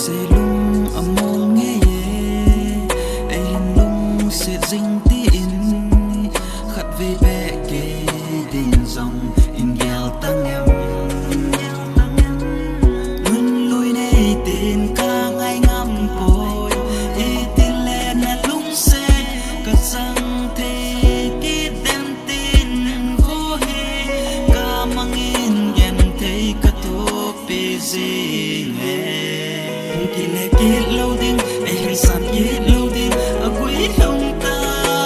sẽ lung âm nghe ai lung sẽ dinh tin khát về bé kề đến dòng in gheo tăng em ngân lùi này tên ca ngay ngắm bồi ý tin lên là lung sẽ cả sang thế kít đem tin vô hề ca mang in ghen thấy cả thuốc bê gì kít lâu đinh ai hình sàn kít lâu đinh ở quý không ta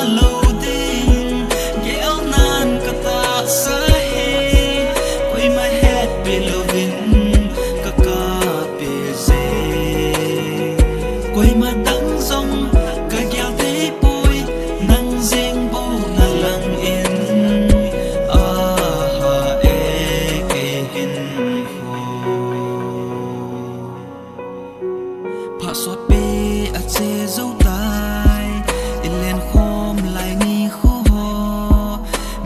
lâu đinh ghéo nan cả ta xa hê quay my head below vinh cả cả bê dê quay mà đắng rong cả ghéo thế bôi năng riêng bố là lặng yên ha ê kê hình phá xót bê à chê dấu tay in lên khom lại nghi khô ho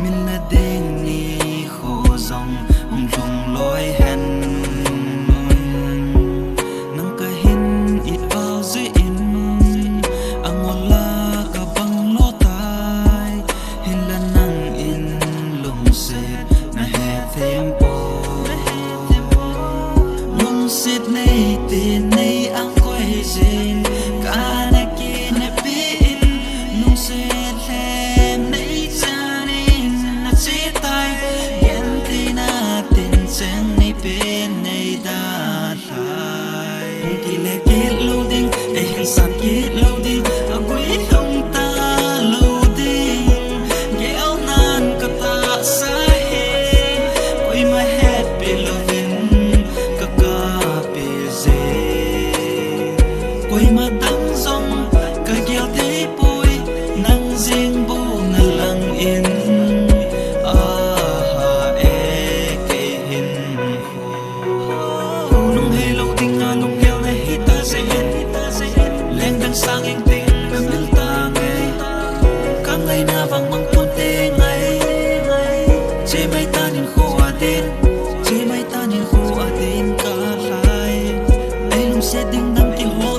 mình là đen nghi khô dòng rung lối hẹn nâng cả hin ít vào dưới in ang wala ka bang lo tay hin là nang in lung xịt na hè tempo lung xịt này tiền này ang quay dên cả na kia na pin lung xịt hem này cha nên na chỉ tay ghen thì na tiền chân này bên này đã lại kỳ lệ kết lâu đinh ai hình sàn kết lâu đinh ở quý không ta lâu đinh ghéo nan cả ta xa hê quay my head below vinh cả cả bê dê quay mà đắng rong cả ghéo thế bôi năng riêng bố là lặng yên ê kê hình lung hê lâu đinh lung ghéo này hít ta dễ lên đằng sang anh tình em nâng ta nghe cả ngày na vàng mang tuôn tê ngày chê mai ta nhìn khô tên chê mai ta nhìn khô tên cả hai ai lung sẽ đinh đăng tiếng hô